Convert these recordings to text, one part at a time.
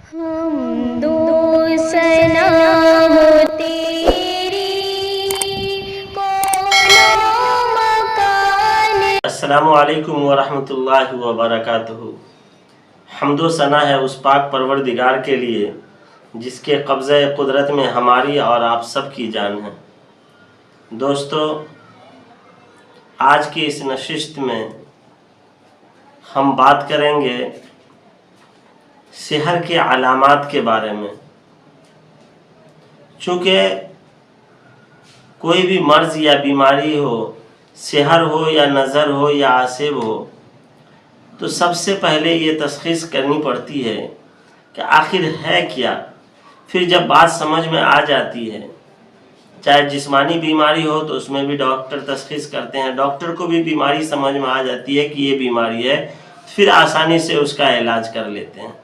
حمد و ثنا ہو تیری کون مکان۔ السلام علیکم ورحمۃ اللہ وبرکاتہ۔ حمد و ثنا ہے اس پاک پروردگار کے لیے جس کے قبضہ قدرت میں ہماری اور آپ سب کی جان ہے۔ دوستو، آج کی اس نشست میں ہم بات کریں گے سحر کے علامات کے بارے میں۔ چونکہ کوئی بھی مرض یا بیماری ہو، سحر ہو یا نظر ہو یا عاصب ہو، تو سب سے پہلے یہ تشخیص کرنی پڑتی ہے کہ آخر ہے کیا۔ پھر جب بات سمجھ میں آ جاتی ہے، چاہے جسمانی بیماری ہو تو اس میں بھی ڈاکٹر تشخیص کرتے ہیں، ڈاکٹر کو بھی بیماری سمجھ میں آ جاتی ہے کہ یہ بیماری ہے، پھر آسانی سے اس کا علاج کر لیتے ہیں۔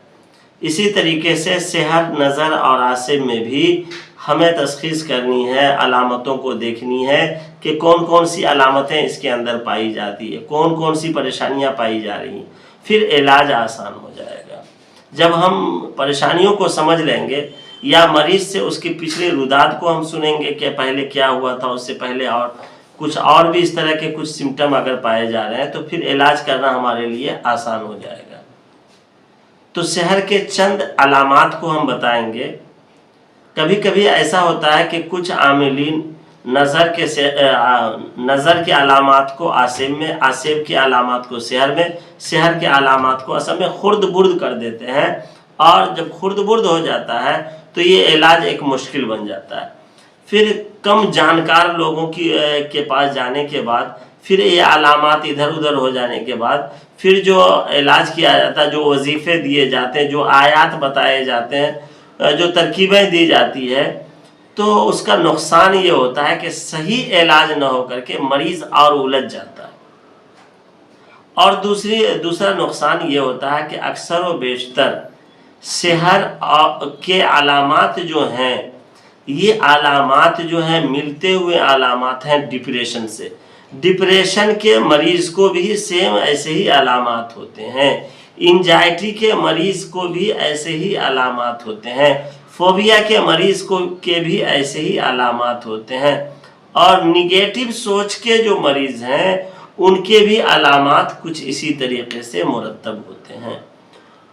اسی طریقے سے سحر، نظر اور عاصب میں بھی ہمیں تشخیص کرنی ہے، علامتوں کو دیکھنی ہے کہ کون کون سی علامتیں اس کے اندر پائی جاتی ہے، کون کون سی پریشانیاں پائی جا رہی ہیں، پھر علاج آسان ہو جائے گا۔ جب ہم پریشانیوں کو سمجھ لیں گے یا مریض سے اس کی پچھلی روداد کو ہم سنیں گے کہ پہلے کیا ہوا تھا، اس سے پہلے اور کچھ اور بھی اس طرح کے کچھ سمٹم اگر پائے جا رہے ہیں تو پھر علاج کرنا ہمارے لیے آسان ہو جائے گا۔ تو سحر کے چند علامات کو ہم بتائیں گے۔ کبھی کبھی ایسا ہوتا ہے کہ کچھ عاملین نظر کے علامات کو عاصب میں، عاصب کے علامات کو سحر میں، سحر کے علامات کو اصل میں خرد برد کر دیتے ہیں، اور جب خرد برد ہو جاتا ہے تو یہ علاج ایک مشکل بن جاتا ہے۔ پھر کم جانکار لوگوں کے پاس جانے کے بعد، پھر یہ علامات ادھر ادھر ہو جانے کے بعد، پھر جو علاج کیا جاتا ہے، جو وظیفے دیے جاتے ہیں، جو آیات بتائے جاتے ہیں، جو ترکیبیں دی جاتی ہے، تو اس کا نقصان یہ ہوتا ہے کہ صحیح علاج نہ ہو کر کے مریض اور الجھ جاتا ہے۔ اور دوسرا نقصان یہ ہوتا ہے کہ اکثر و بیشتر سحر کے علامات جو ہیں، یہ علامات جو ہیں ملتے ہوئے علامات ہیں ڈپریشن سے۔ ڈپریشن کے مریض کو بھی سیم ایسے ہی علامات ہوتے ہیں، انجائٹی کے مریض کو بھی ایسے ہی علامات ہوتے ہیں، فوبیا کے مریض کے بھی ایسے ہی علامات ہوتے ہیں، اور نگیٹو سوچ کے جو مریض ہیں ان کے بھی علامات کچھ اسی طریقے سے مرتب ہوتے ہیں۔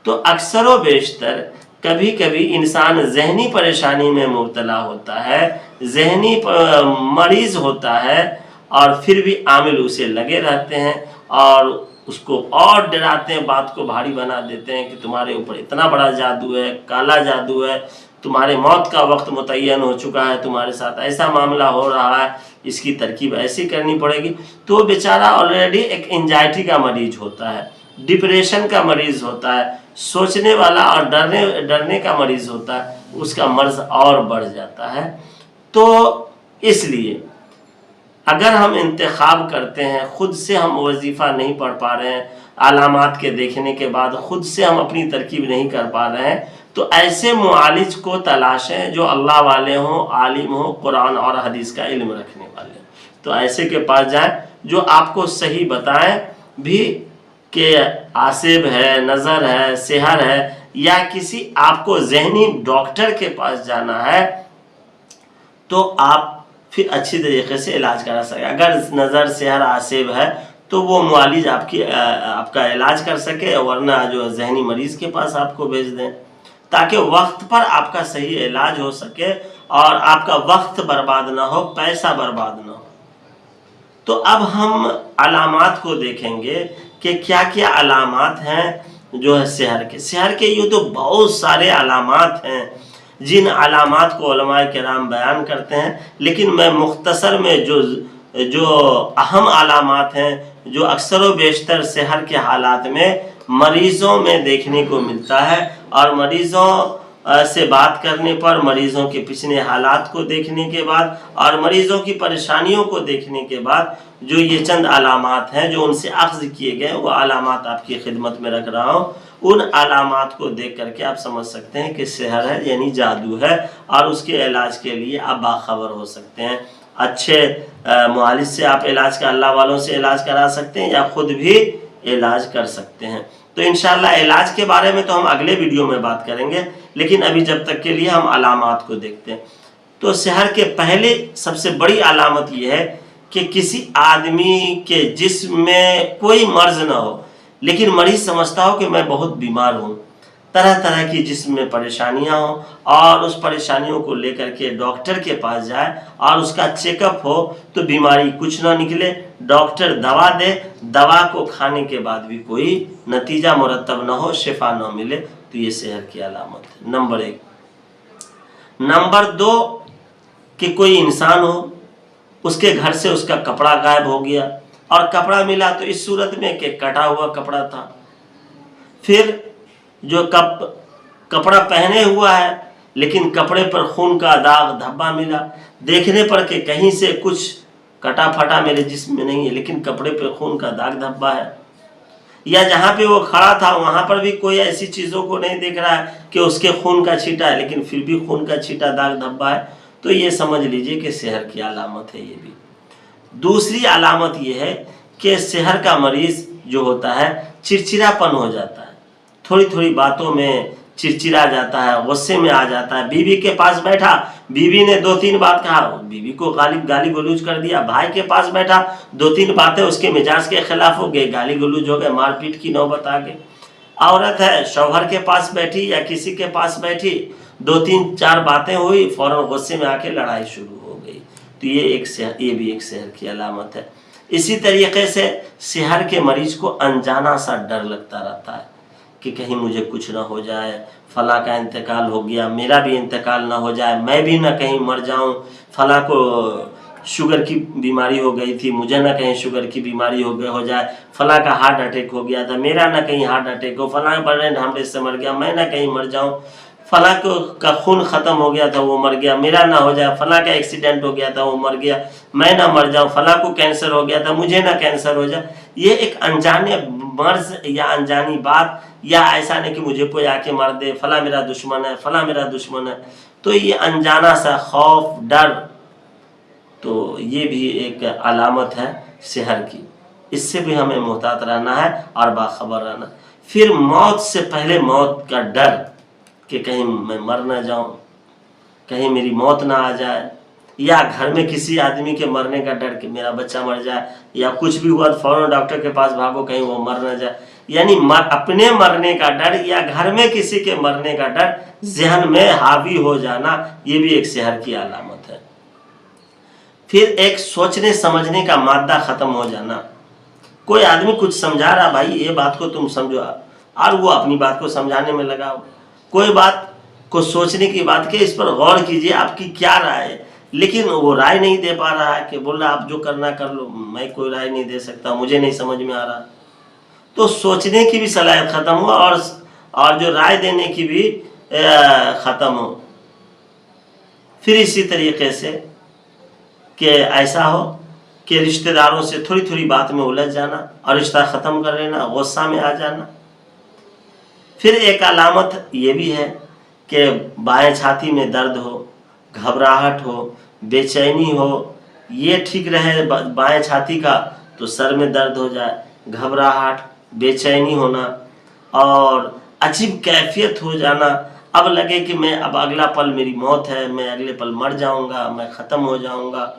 تو اکثر و بیشتر کبھی کبھی انسان ذہنی پریشانی میں مبتلا ہوتا ہے، ذہنی مریض ہوتا ہے، اور پھر بھی عامل اسے لگے رہتے ہیں اور اس کو اور ڈراتے ہیں، بات کو بھاری بنا دیتے ہیں کہ تمہارے اوپر اتنا بڑا جادو ہے، کالا جادو ہے، تمہارے موت کا وقت متعین ہو چکا ہے، تمہارے ساتھ ایسا معاملہ ہو رہا ہے، اس کی ترکیب ایسی کرنی پڑے گی۔ تو وہ بیچارہ آلریڈی ایک انجائٹی کا مریض ہوتا ہے، ڈپریشن کا مریض ہوتا ہے، سوچنے والا اور ڈرنے کا مریض ہوتا ہے، اس کا مرض اور بڑھ جاتا ہے۔ تو اس لیے اگر ہم انتخاب کرتے ہیں، خود سے ہم وظیفہ نہیں پڑھ پا رہے ہیں، علامات کے دیکھنے کے بعد خود سے ہم اپنی ترکیب نہیں کر پا رہے ہیں، تو ایسے معالج کو تلاشیں جو اللہ والے ہوں، عالم ہوں، قرآن اور حدیث کا علم رکھنے والے ہوں۔ تو ایسے کے پاس جائیں جو آپ کو صحیح بتائیں بھی کہ عاصب ہے، نظر ہے، سحر ہے، یا کسی آپ کو ذہنی ڈاکٹر کے پاس جانا ہے تو آپ پھر اچھی طریقے سے علاج کرا سکے۔ اگر نظر، سحر، عاصب ہے تو وہ معالج آپ کا علاج کر سکے، ورنہ جو ذہنی مریض کے پاس آپ کو بھیج دیں، تاکہ وقت پر آپ کا صحیح علاج ہو سکے اور آپ کا وقت برباد نہ ہو، پیسہ برباد نہ ہو۔ تو اب ہم علامات کو دیکھیں گے کہ کیا کیا علامات ہیں جو ہے سحر کے یہ تو بہت سارے علامات ہیں جن علامات کو علماء کرام بیان کرتے ہیں، لیکن میں مختصر میں جو اہم علامات ہیں، جو اکثر و بیشتر سحر کے حالات میں مریضوں میں دیکھنے کو ملتا ہے، اور مریضوں سے بات کرنے پر، مریضوں کے پچھلے حالات کو دیکھنے کے بعد اور مریضوں کی پریشانیوں کو دیکھنے کے بعد جو یہ چند علامات ہیں جو ان سے اخذ کیے گئے، وہ علامات آپ کی خدمت میں رکھ رہا ہوں۔ ان علامات کو دیکھ کر کے آپ سمجھ سکتے ہیں کہ سحر ہے، یعنی جادو ہے، اور اس کے علاج کے لیے آپ باخبر ہو سکتے ہیں۔ اچھے معالج سے آپ اللہ والوں سے علاج کرا سکتے ہیں، یا خود بھی علاج کر سکتے ہیں۔ تو انشاءاللہ علاج کے بارے میں تو ہم اگلے ویڈیو میں بات کریں گے، لیکن ابھی جب تک کے لیے ہم علامات کو دیکھتے ہیں۔ تو سحر کے پہلے سب سے بڑی علامت یہ ہے کہ کسی آدمی کے جسم میں کوئی مرض نہ ہو، لیکن مریض سمجھتا ہو کہ میں بہت بیمار ہوں، طرح طرح کی جسم میں پریشانیاں ہوں، اور اس پریشانیوں کو لے کر کے ڈاکٹر کے پاس جائے اور اس کا چیک اپ ہو تو بیماری کچھ نہ نکلے، ڈاکٹر دوا دے، دوا کو کھانے کے بعد بھی کوئی نتیجہ مرتب نہ ہو، شفا نہ ملے، تو یہ سحر کی علامت ہے، نمبر 1۔ نمبر 2، کہ کوئی انسان ہو، اس کے گھر سے اس کا کپڑا غائب ہو گیا، اور کپڑا ملا تو اس صورت میں کہ کٹا ہوا کپڑا تھا، پھر جو کپڑا پہنے ہوا ہے لیکن کپڑے پر خون کا داغ دھبا ملا، دیکھنے پر کہ کہیں سے کچھ کٹا پھٹا میرے جسم میں نہیں ہے لیکن کپڑے پہ خون کا داغ دھبا ہے، یا جہاں پہ وہ کھڑا تھا وہاں پر بھی کوئی ایسی چیزوں کو نہیں دیکھ رہا ہے کہ اس کے خون کا چھیٹا ہے لیکن پھر بھی خون کا چھیٹا داغ دھبا ہے، تو یہ سمجھ لیجئے کہ سحر کی علامت ہے یہ بھی۔ دوسری علامت یہ ہے کہ سحر کا مریض جو ہوتا ہے چڑچڑا پن ہو جاتا ہے، تھوڑی تھوڑی باتوں میں چڑچڑا جاتا ہے، غصے میں آ جاتا ہے، بیوی کے پاس بیٹھا، بیوی نے 2-3 بات کہا، بیوی کو گالی گلوچ کر دیا، بھائی کے پاس بیٹھا، 2-3 باتیں اس کے مزاج کے خلاف ہو گئے، گالی گلوچ ہو گئے، مار پیٹ کی نوبت آ گئی۔ عورت ہے، شوہر کے پاس بیٹھی یا کسی کے پاس بیٹھی، 2-3-4 باتیں ہوئی، فوراً غصے میں آ کے لڑائی شروع ہو گئی، تو یہ بھی ایک سحر کی علامت ہے۔ اسی طریقے سے سحر کے مریض کو انجانا سا ڈر لگتا رہتا ہے کہ کہیں مجھے کچھ نہ ہو جائے، فلاں کا انتقال ہو گیا، میرا بھی انتقال نہ ہو جائے، میں بھی نہ کہیں مر جاؤں، فلاں کو شوگر کی بیماری ہو گئی تھی، مجھے نہ کہیں شوگر کی بیماری ہو جائے، فلاں کا ہارٹ اٹیک ہو گیا تھا، میرا نہ کہیں ہارٹ اٹیک ہو، فلاں برین ہیمریج سے مر گیا، میں نہ کہیں مر جاؤں، فلاں کا خون ختم ہو گیا تھا وہ مر گیا، میرا نہ ہو جائے، فلاں کا ایکسیڈنٹ ہو گیا تھا وہ مر گیا، میں نہ مر جاؤں، فلاں کو کینسر ہو گیا تھا مجھے نہ کینسر ہو جائے۔ یہ ایک انجانے مرض یا انجانی بات، یا ایسا نہیں کہ مجھے کوئی آ کے مار دے، فلاں میرا دشمن ہے، فلاں میرا دشمن ہے، تو یہ انجانا سا خوف، ڈر، تو یہ بھی ایک علامت ہے سحر کی، اس سے بھی ہمیں محتاط رہنا ہے اور باخبر رہنا۔ پھر موت سے پہلے موت کا ڈر کہ کہیں میں مر نہ جاؤں، کہیں میری موت نہ آ جائے، یا گھر میں کسی آدمی کے مرنے کا ڈر کہ میرا بچہ مر جائے، یا کچھ بھی ہوا تو فوراً ڈاکٹر کے پاس بھاگو کہیں وہ مر نہ جائے، یعنی اپنے مرنے کا ڈر یا گھر میں کسی کے مرنے کا ڈر ذہن میں حاوی ہو جانا، یہ بھی ایک سحر کی علامت ہے۔ پھر ایک سوچنے سمجھنے کا مادہ ختم ہو جانا، کوئی آدمی کچھ سمجھا رہا، بھائی یہ بات کو تم سمجھو، اور وہ اپنی بات کو سمجھانے میں لگا، کوئی بات کو سوچنے کی بات کہ اس پر غور کیجئے آپ کی کیا رائے ہے، لیکن وہ رائے نہیں دے پا رہا ہے، کہ بول رہا آپ جو کرنا کر لو، میں کوئی رائے نہیں دے سکتا، مجھے نہیں سمجھ میں آ رہا، تو سوچنے کی بھی صلاحیت ختم ہو، اور جو رائے دینے کی بھی ختم ہو۔ پھر اسی طریقے سے کہ ایسا ہو کہ رشتہ داروں سے تھوڑی تھوڑی بات میں الجھ جانا اور رشتہ ختم کر لینا، غصہ میں آ جانا۔ پھر ایک علامت یہ بھی ہے کہ بائیں چھاتی میں درد ہو، گھبراہٹ ہو، بے چینی ہو، یہ ٹھیک رہے بائیں چھاتی کا تو سر میں درد ہو جائے، گھبراہٹ، بے چینی ہونا، اور عجیب کیفیت ہو جانا، اب لگے کہ میں اب اگلا پل میری موت ہے، میں اگلے پل مر جاؤں گا، میں ختم ہو جاؤں گا،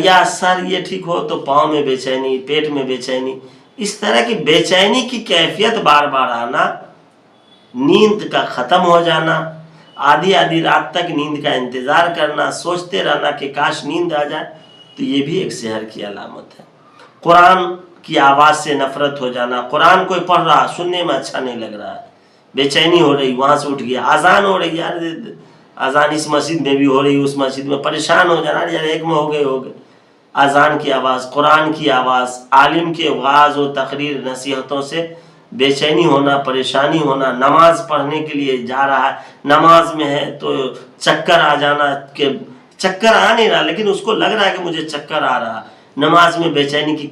یا سر یہ ٹھیک ہو تو پاؤں میں بے چینی، پیٹ میں بے چینی، اس طرح کی بے چینی کی کیفیت بار بار آنا، نیند کا ختم ہو جانا، آدھی رات تک نیند کا انتظار کرنا، سوچتے رہنا کہ کاش نیند آ جائے، تو یہ بھی ایک سحر کی علامت ہے۔ قرآن کی آواز سے نفرت ہو جانا، قرآن کوئی پڑھ رہا سننے میں اچھا نہیں لگ رہا ہے، بے چینی ہو رہی، وہاں سے اٹھ گیا، اذان ہو رہی، یار اذان اس مسجد میں بھی ہو رہی، اس مسجد میں، پریشان ہو جانا، یار ایک میں ہو گئے، اذان کی آواز، قرآن کی آواز، عالم کے وعظ و تقریر نصیحتوں سے بے چینی ہونا، پریشانی ہونا، نماز پڑھنے کے لیے جا رہا ہے، نماز میں ہے تو چکر آ جانا، کہ چکر آ نہیں رہا لیکن اس کو لگ رہا ہے کہ مجھے چکر آ رہا، نماز میں بے چینی کی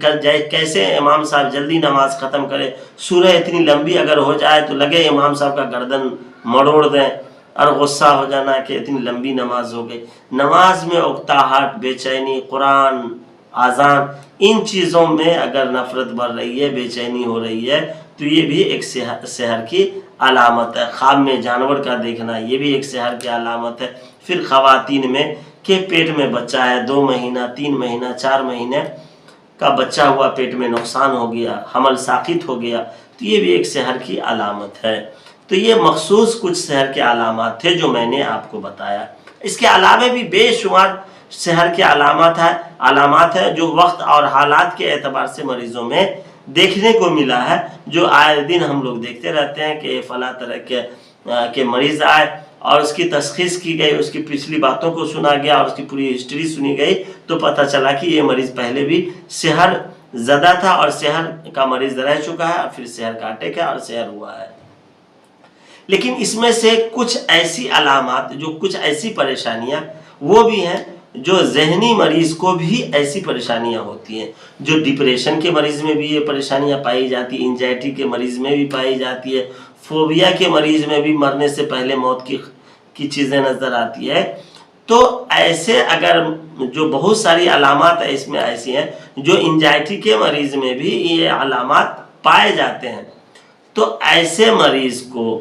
کیسے امام صاحب جلدی نماز ختم کرے، سورہ اتنی لمبی اگر ہو جائے تو لگے امام صاحب کا گردن مڑوڑ دیں، اور غصہ ہو جانا کہ اتنی لمبی نماز ہو گئی۔ نماز میں اکتاہٹ، بے چینی، قرآن، اذان، ان چیزوں میں اگر نفرت بڑھ رہی ہے، بے چینی ہو رہی ہے، تو یہ بھی ایک سحر کی علامت ہے. خواب میں جانور کا دیکھنا یہ بھی ایک سحر کی علامت ہے. پھر خواتین میں کہ پیٹ میں بچہ ہے، 2 مہینہ 3 مہینہ 4 مہینے کا بچہ ہوا، پیٹ میں نقصان ہو گیا، حمل ساقط ہو گیا، تو یہ بھی ایک سحر کی علامت ہے. تو یہ مخصوص کچھ سحر کے علامات تھے جو میں نے آپ کو بتایا. اس کے علاوہ بھی بے شمار سحر کے علامات ہیں جو وقت اور حالات کے اعتبار سے مریضوں میں دیکھنے کو ملا ہے، جو آئے دن ہم لوگ دیکھتے رہتے ہیں کہ فلاں طرح کے مریض آئے اور اس کی تشخیص کی گئی، اس کی پچھلی باتوں کو سنا گیا اور اس کی پوری ہسٹری سنی گئی، تو پتہ چلا کہ یہ مریض پہلے بھی سحر زدہ تھا اور سحر کا مریض رہ چکا ہے اور پھر سحر کا اٹیک ہے اور سحر ہوا ہے. لیکن اس میں سے کچھ ایسی علامات، جو کچھ ایسی پریشانیاں وہ بھی ہیں جو ذہنی مریض کو بھی ایسی پریشانیاں ہوتی ہیں. جو ڈپریشن کے مریض میں بھی یہ پریشانیاں پائی جاتی ہیں، انزائٹی کے مریض میں بھی پائی جاتی ہے، فوبیا کے مریض میں بھی مرنے سے پہلے موت کی چیزیں نظر آتی ہے. تو ایسے اگر جو بہت ساری علامات اس میں ایسی ہیں جو انزائٹی کے مریض میں بھی یہ علامات پائے جاتے ہیں، تو ایسے مریض کو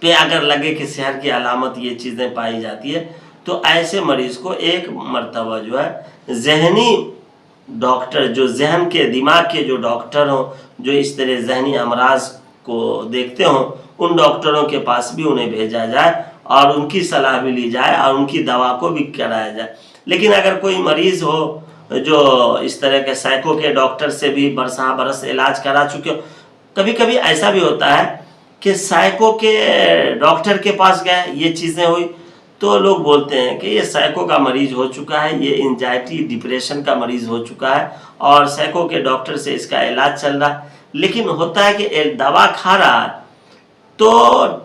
پہ اگر لگے کہ سحر کی علامت یہ چیزیں پائی جاتی ہے، تو ایسے مریض کو ایک مرتبہ جو ہے ذہنی ڈاکٹر، جو ذہن کے دماغ کے جو ڈاکٹر ہوں، جو اس طرح ذہنی امراض کو دیکھتے ہوں، ان ڈاکٹروں کے پاس بھی انہیں بھیجا جائے اور ان کی صلاح بھی لی جائے اور ان کی دوا کو بھی کرایا جائے. لیکن اگر کوئی مریض ہو جو اس طرح کے سائیکو کے ڈاکٹر سے بھی برسہ برس علاج کرا چکے ہو، کبھی کبھی ایسا بھی ہوتا ہے کہ سائیکو کے ڈاکٹر کے پاس گئے، یہ چیزیں ہوئی، تو لوگ بولتے ہیں کہ یہ سائیکو کا مریض ہو چکا ہے، یہ انزائٹی ڈپریشن کا مریض ہو چکا ہے اور سائیکو کے ڈاکٹر سے اس کا علاج چل رہا ہے. لیکن ہوتا ہے کہ دوا کھا رہا ہے تو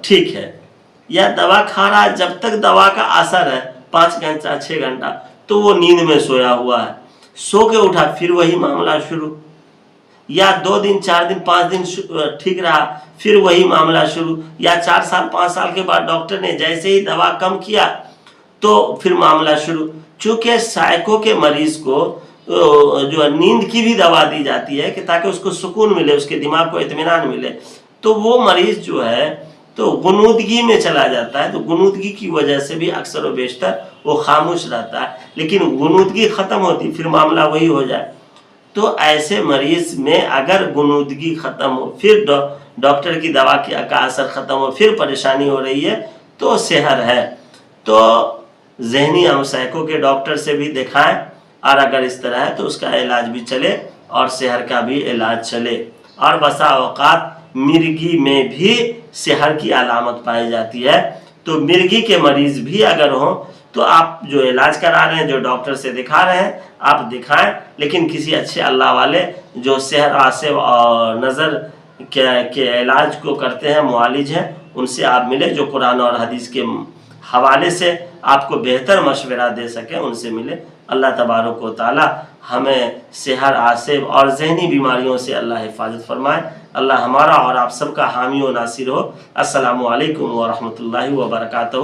ٹھیک ہے، یا دوا کھا رہا ہے جب تک دوا کا اثر ہے 5 گھنٹہ 6 گھنٹہ، تو وہ نیند میں سویا ہوا ہے، سو کے اٹھا پھر وہی معاملہ شروع، یا 2 دن 4 دن 5 دن ٹھیک رہا پھر وہی معاملہ شروع، یا 4 سال 5 سال کے بعد ڈاکٹر نے جیسے ہی دوا کم کیا تو پھر معاملہ شروع. چونکہ سائیکو کے مریض کو جو نیند کی بھی دوا دی جاتی ہے کہ تاکہ اس کو سکون ملے، اس کے دماغ کو اطمینان ملے، تو وہ مریض جو ہے تو غنودگی میں چلا جاتا ہے. تو غنودگی کی وجہ سے بھی اکثر و بیشتر وہ خاموش رہتا ہے، لیکن غنودگی ختم ہوتی پھر معاملہ وہی ہو جائے. تو ایسے مریض میں اگر غنودگی ختم ہو، پھر ڈاکٹر کی دوا کا اثر ختم ہو، پھر پریشانی ہو رہی ہے، تو سحر ہے. تو ذہنی ہم سائیکو کے ڈاکٹر سے بھی دکھائیں، اور اگر اس طرح ہے تو اس کا علاج بھی چلے اور سحر کا بھی علاج چلے. اور بسا اوقات مرگی میں بھی سحر کی علامت پائی جاتی ہے. تو مرگی کے مریض بھی اگر ہوں تو آپ جو علاج کرا رہے ہیں، جو ڈاکٹر سے دکھا رہے ہیں، آپ دکھائیں، لیکن کسی اچھے اللہ والے جو سحر عاصب اور نظر کے علاج کو کرتے ہیں، معالج ہیں، ان سے آپ ملے، جو قرآن اور حدیث کے حوالے سے آپ کو بہتر مشورہ دے سکیں، ان سے ملے. اللہ تبارک و تعالی ہمیں سحر عاصب اور ذہنی بیماریوں سے اللہ حفاظت فرمائے. اللہ ہمارا اور آپ سب کا حامی و ناصر ہو. السلام علیکم ورحمۃ اللہ وبرکاتہ.